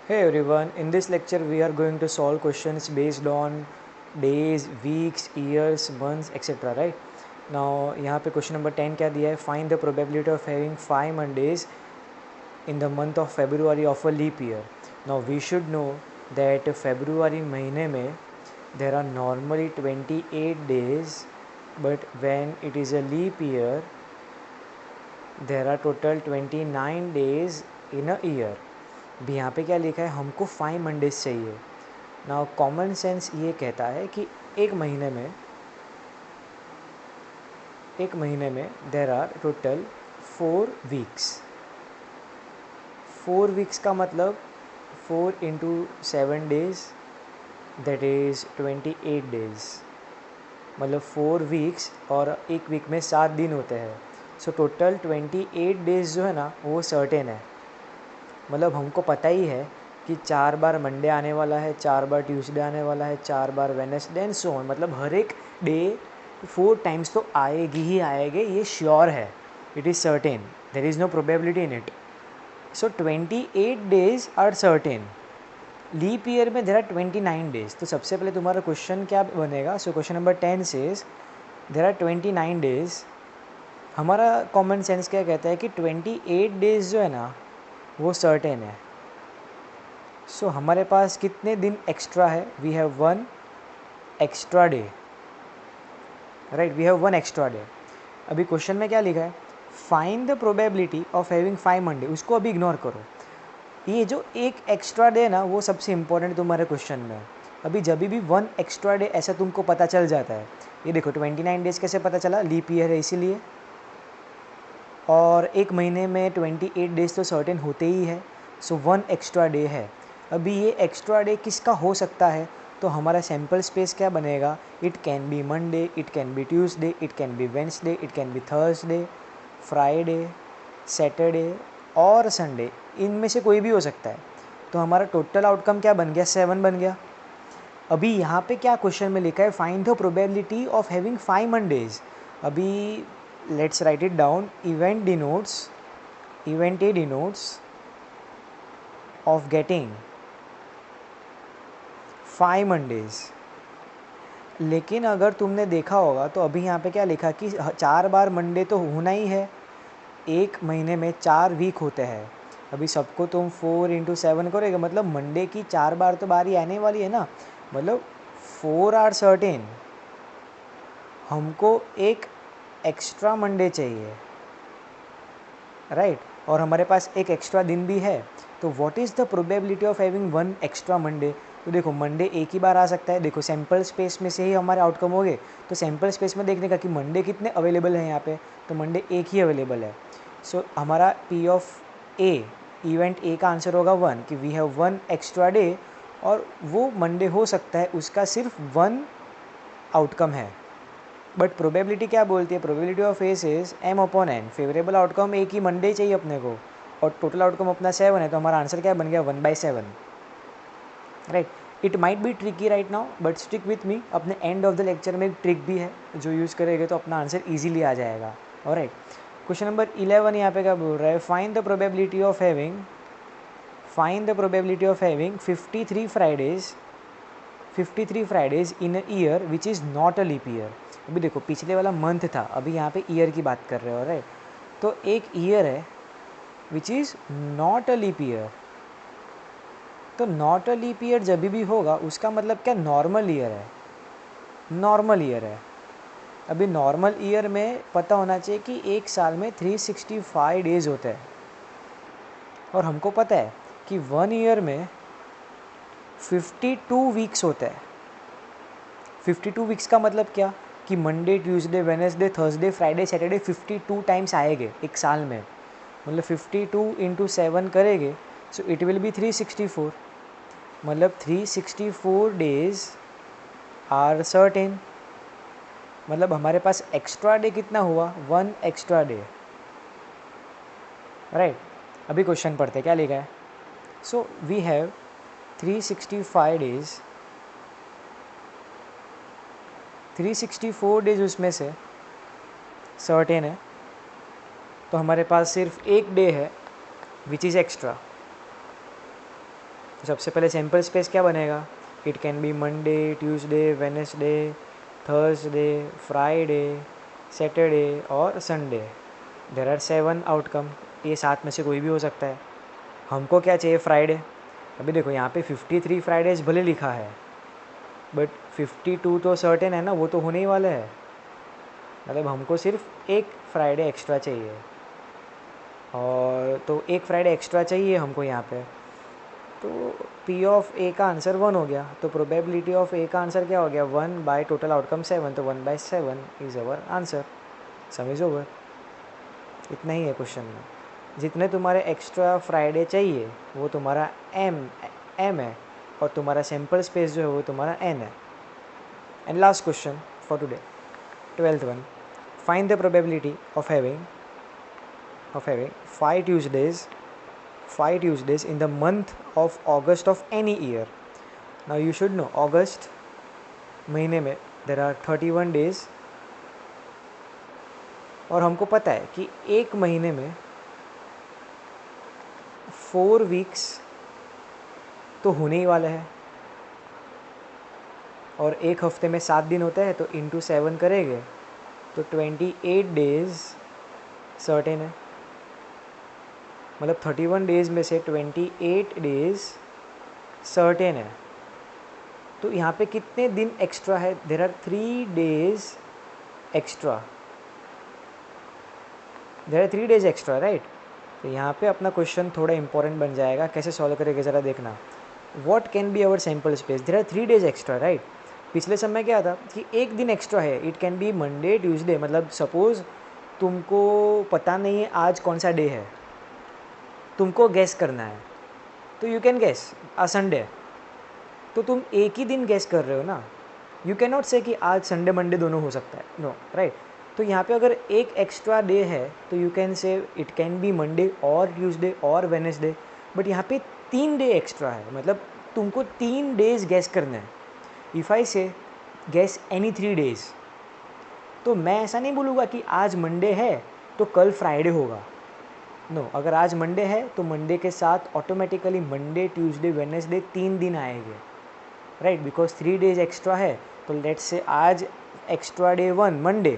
Hey everyone, in this lecture we are going to solve questions based on days, weeks, years, months, etc. right? Now यहाँ पे question number 10 क्या दिया है? Find the probability of having 5 Mondays in the month of February of a leap year. Now we should know that February महीने में there are normally 28 days, but when it is a leap year there are total 29 days in a year. भी यहाँ पे क्या लिखा है, हमको 5 Mondays चाहिए. नाउ कॉमन सेंस ये कहता है कि एक महीने में there are total 4 weeks. 4 weeks का मतलब 4 into 7 days, that is 28 days. मतलब 4 वीक्स और एक वीक में 7 दिन होते हैं. सो टोटल 28 डेज जो है ना वो सर्टेन है. मतलब हमको पता ही है कि 4 बार मंडे आने वाला है, 4 बार ट्यूसडे आने वाला है, 4 बार वेडनेसडे एंड सो ऑन. मतलब हर एक डे 4 टाइम्स तो आएगी ही आएगी, ये श्योर है. It is certain, there is no probability in it. So 28 days are certain. Leap year में देर आर 29 डेज. तो सबसे पहले तुम्हारा क्वेश्चन क्या बनेगा? So question number 10 says there are 29 days. हमारा कॉमन सेंस क्या कहता है कि 28 डेज जो है ना वो सर्टेन है. सो हमारे पास कितने दिन एक्स्ट्रा है? We have 1 extra day, right. We have 1 extra day. अभी क्वेश्चन में क्या लिखा है? Find the probability of having 5 Monday. उसको अभी इग्नोर करो. ये जो एक एक्स्ट्रा डे ना वो सबसे इंपॉर्टेंट तुम्हारे क्वेश्चन में है. अभी जब भी 1 एक्स्ट्रा डे ऐसा तुमको पता चल जाता है. ये देखो 29 डेज कैसे पता चला? लीप ईयर है इसीलिए. और एक महीने में 28 डेज तो सर्टेन होते ही है. सो 1 एक्स्ट्रा डे है. अभी ये एक्स्ट्रा डे किसका हो सकता है? तो हमारा सैम्पल स्पेस क्या बनेगा? It can be Monday, it can B Tuesday, it can B Wednesday, it can B Thursday, Friday, Saturday और संडे. इनमें से कोई भी हो सकता है. तो हमारा टोटल आउटकम क्या बन गया? 7 बन गया. अभी यहाँ पे क्या क्वेश्चन में लिखा है? Find the probability of having 5 Mondays. अभी let's write it down. Event A denotes of getting 5 Mondays. लेकिन अगर तुमने देखा होगा तो अभी यहाँ पे क्या लिखा कि 4 बार मंडे तो होना ही है. एक महीने में 4 वीक होते हैं. अभी सबको तुम 4 इंटू 7 करोगे, मतलब मंडे की 4 बार तो बारी आने वाली है ना. मतलब 4 आर सर्टेन. हमको एक एक्स्ट्रा मंडे चाहिए, राइट. और हमारे पास एक एक्स्ट्रा दिन भी है. तो what is the probability of having 1 extra Monday? तो देखो मंडे एक ही बार आ सकता है. देखो सैम्पल स्पेस में से ही हमारे आउटकम हो गए. तो सैम्पल स्पेस में देखने का कि मंडे कितने अवेलेबल हैं यहाँ पे. तो मंडे एक ही अवेलेबल है. सो हमारा P of A, event A का आंसर होगा 1, कि वी हैव 1 एक्स्ट्रा डे. और वो मंडे हो सकता है, उसका सिर्फ 1 आउटकम है. बट प्रोबेबिलिटी क्या बोलती है? Probability of S is m/n. Favourable outcome एक ही मंडे चाहिए अपने को, और टोटल आउटकम अपना 7 है. तो हमारा आंसर क्या बन गया? 1/7, right. It might be tricky right now, but stick with me. अपने एंड ऑफ द लेक्चर में एक ट्रिक भी है जो यूज़ करेंगे तो अपना आंसर ईजिली आ जाएगा. ऑलराइट. क्वेश्चन नंबर 11 यहाँ पे क्या बोल रहा है? Find the probability of having 53 Fridays in a year which is not a leap year. अभी देखो पिछले वाला मंथ था, अभी यहाँ पे ईयर की बात कर रहे हो, राइट. तो एक ईयर है which is not a leap year. तो नॉट अ लीप ईयर जब भी होगा उसका मतलब क्या? नॉर्मल ईयर है. नॉर्मल ईयर है. अभी नॉर्मल ईयर में पता होना चाहिए कि एक साल में 365 डेज होते हैं. और हमको पता है कि 1 ईयर में 52 वीक्स होते हैं. 52 वीक्स का मतलब क्या? कि Monday, Tuesday, Wednesday, Thursday, Friday, Saturday 52 times आएंगे एक साल में. मतलब 52 इंटू 7 करेंगे, सो इट विल बी 364. मतलब 364 डेज आर सर्टेन. मतलब हमारे पास एक्स्ट्रा डे कितना हुआ? 1 एक्स्ट्रा डे, राइट. अभी क्वेश्चन पढ़ते क्या लिखा है? So we have 365 days. 364 days उसमें से सर्टेन है. तो हमारे पास सिर्फ एक डे है विच इज़ एक्स्ट्रा, तो सबसे पहले सैम्पल स्पेस क्या बनेगा, it can be Monday, Tuesday, Wednesday, Thursday, Friday, Saturday और संडे। देयर आर 7 आउटकम, ये 7 में से कोई भी हो सकता है। हमको क्या चाहिए, फ्राइडे। अभी देखो यहाँ पे 53 फ्राइडेज भले लिखा है, बट 52 तो सर्टेन है ना, वो तो होने ही वाला है। मतलब हमको सिर्फ एक फ्राइडे एक्स्ट्रा चाहिए, और तो एक फ्राइडे एक्स्ट्रा चाहिए हमको यहाँ पे। तो P ऑफ A का आंसर 1 हो गया, तो प्रोबेबिलिटी ऑफ A का आंसर क्या हो गया, 1 बाय टोटल आउटकम 7, तो 1/7 is our answer. Some is over. इतना ही है क्वेश्चन में। जितने तुम्हारे एक्स्ट्रा फ्राइडे चाहिए वो तुम्हारा M है, और तुम्हारा सैम्पल स्पेस जो है वो तुम्हारा N है। And last question for today, 12th one, find the probability of having 5 Tuesdays in the month of August of any year. Now you should know, August महीने में there are 31 days, और हमको पता है कि एक महीने में 4 वीक्स तो होने ही वाले हैं, और एक हफ्ते में 7 दिन होता है, तो इंटू 7 करेंगे तो 28 डेज सर्टेन है। मतलब 31 डेज़ में से 28 डेज़ सर्टेन है। तो यहाँ पे कितने दिन एक्स्ट्रा है, there are 3 days extra, right. तो यहाँ पे अपना क्वेश्चन थोड़ा इंपॉर्टेंट बन जाएगा। कैसे सॉल्व करेंगे ज़रा देखना। What can be our sample space, there are 3 days extra, right. पिछले समय क्या था कि एक दिन एक्स्ट्रा है, it can be Monday, Tuesday. मतलब सपोज़ तुमको पता नहीं है आज कौन सा डे है, तुमको गैस करना है, तो यू कैन गैस संडे। तो तुम एक ही दिन गैस कर रहे हो ना, यू कैन नॉट से कि आज संडे मंडे दोनों हो सकता है, नो, राइट। तो यहाँ पे अगर एक एक्स्ट्रा डे है तो you can say it can be Monday और ट्यूसडे और वेडनेसडे। बट यहाँ पे 3 डे एक्स्ट्रा है, मतलब तुमको 3 डेज़ गैस करना है। इफ़ आई से गैस एनी 3 डेज़, तो मैं ऐसा नहीं बोलूँगा कि आज मंडे है तो कल फ्राइडे होगा, नो। अगर आज मंडे है तो मंडे के साथ ऑटोमेटिकली मंडे, ट्यूसडे, वेडनेसडे 3 दिन आएंगे, राइट, बिकॉज 3 डेज एक्स्ट्रा है। तो लेट्स से आज एक्स्ट्रा डे 1 मंडे,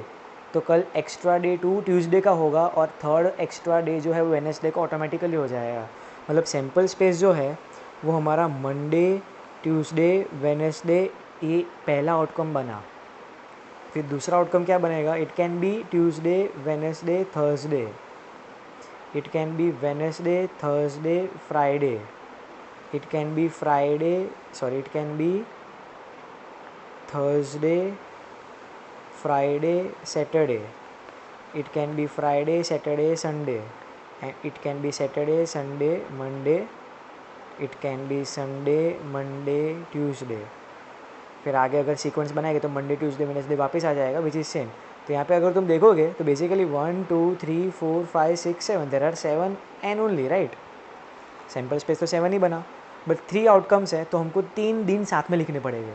तो कल एक्स्ट्रा डे 2 ट्यूसडे का होगा, और थर्ड एक्स्ट्रा डे जो है वो वेडनेसडे का ऑटोमेटिकली हो जाएगा। मतलब सैम्पल स्पेस जो है वो हमारा मंडे, ट्यूसडे, वेडनेसडे, ये पहला आउटकम बना। फिर दूसरा आउटकम क्या बनेगा, it can B Tuesday, Wednesday, Thursday, it can B Wednesday, Thursday, Friday, it can be it can be Thursday, Friday, Saturday, it can be Friday, Saturday, Sunday, and it can be Saturday, Sunday, Monday, it can be Sunday, Monday, Tuesday। फिर आगे अगर sequence बनाएंगे तो Monday, Tuesday, Wednesday वापस आ जाएगा, which is same. तो यहाँ पे अगर तुम देखोगे तो basically 1 2 3 4 5 6 7 there are 7 and only, right. Sample space तो 7 ही बना, बट 3 आउटकम्स है, तो हमको 3 दिन साथ में लिखने पड़ेंगे।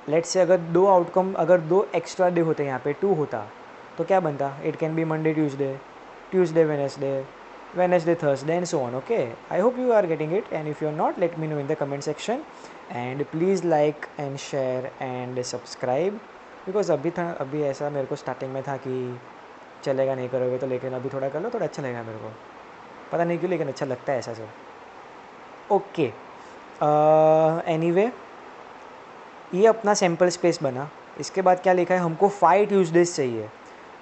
लेट्स से अगर 2 आउटकम, अगर 2 एक्स्ट्रा डे होते यहाँ पे 2 होता, तो क्या बनता, it can be Monday, Tuesday, Tuesday, Wednesday, Wednesday, Thursday, and so on. Okay, I hope you are getting it, and if you are not, let me know in the comment section, and please like and share and subscribe. Because अभी ऐसा मेरे को starting में था कि चलेगा नहीं करोगे तो, लेकिन अभी थोड़ा कर लो, थोड़ा अच्छा लगेगा मेरे को, पता नहीं क्यों, लेकिन अच्छा लगता है ऐसा सब। ओके, एनीवे, ये अपना सैम्पल स्पेस बना। इसके बाद क्या लिखा है, हमको 5 ट्यूसडेज चाहिए।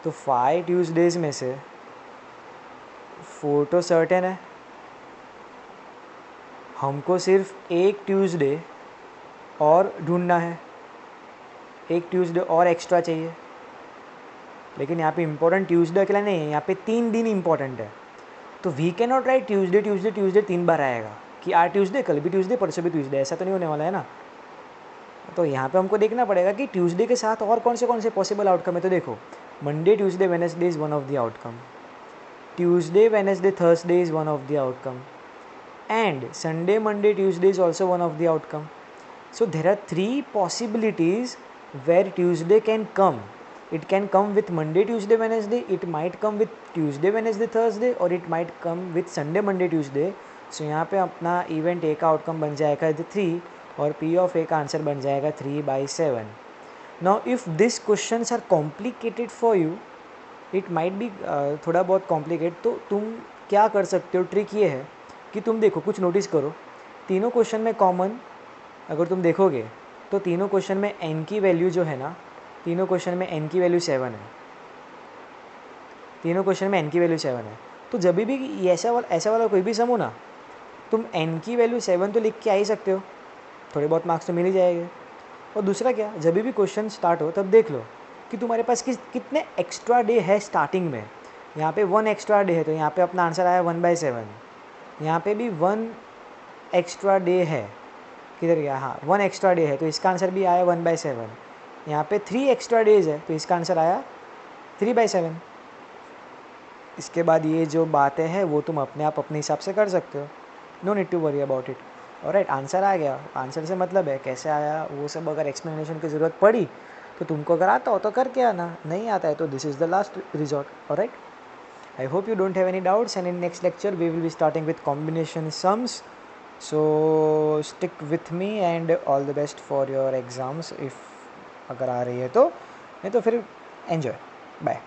तो 5 ट्यूसडेज में से 4 तो सर्टेन है, हमको सिर्फ एक ट्यूसडे और ढूंढना है, एक ट्यूसडे और एक्स्ट्रा चाहिए। लेकिन यहाँ पे इम्पोर्टेंट ट्यूसडे अकेला नहीं है, यहाँ पे 3 दिन इम्पोर्टेंट है। तो we can not write Tuesday Tuesday Tuesday 3 बार आएगा कि आज ट्यूसडे, कल भी ट्यूसडे, परसों भी ट्यूसडे, ऐसा तो नहीं होने वाला है ना। तो यहाँ पे हमको देखना पड़ेगा कि ट्यूसडे के साथ और कौन से पॉसिबल आउटकम है। तो देखो, Monday, Tuesday, Wednesday is one of the outcome, Tuesday, Wednesday, Thursday is one of the outcome, and Sunday, Monday, Tuesday is also one of the outcome. So there are 3 possibilities where Tuesday can come. It can come with Monday, Tuesday, Wednesday. It might come with Tuesday, Wednesday, Thursday, or it might come with Sunday, Monday, Tuesday. सो यहाँ पे अपना event A का outcome बन जाएगा 3 और P of ए का answer बन जाएगा 3/7. Now if this questions are complicated for you, it might be थोड़ा बहुत कॉम्प्लिकेट, तो तुम क्या कर सकते हो, ट्रिक ये है कि तुम देखो, कुछ नोटिस करो, तीनों क्वेश्चन में कॉमन अगर तुम देखोगे तो तीनों क्वेश्चन में n की वैल्यू जो है ना, तीनों क्वेश्चन में n की वैल्यू 7 है, तीनों क्वेश्चन में n की वैल्यू 7 है. तो जब भी ऐसा वाला कोई भी सम हो ना, तुम n की वैल्यू 7 तो लिख के आ ही सकते हो, थोड़े बहुत मार्क्स तो मिल ही जाएंगे. और दूसरा क्या, जब भी क्वेश्चन स्टार्ट हो तब देख लो कि तुम्हारे पास कितने एक्स्ट्रा डे है स्टार्टिंग में. यहाँ पे 1 एक्स्ट्रा डे है तो यहाँ पे अपना आंसर आया 1/7. यहाँ पे भी 1 एक्स्ट्रा डे है, किधर गया, हाँ 1 एक्स्ट्रा डे है तो इसका आंसर भी आया 1/7. यहाँ पे 3 एक्स्ट्रा डेज है तो इसका आंसर आया 3/7. इसके बाद ये जो बातें हैं वो तुम अपने आप अपने हिसाब से कर सकते हो, no need to worry about it. Alright, answer आ गया, आंसर से मतलब है कैसे आया वो सब. अगर एक्सप्लेनेशन की ज़रूरत पड़ी तो तुमको अगर आता हो तो करके आना, नहीं आता है तो this is the last resort. Alright, I hope you don't have any doubts, and in next lecture we will be starting with combination sums. So stick with me and all the best for your exams if अगर आ रही है तो, नहीं तो फिर enjoy. Bye.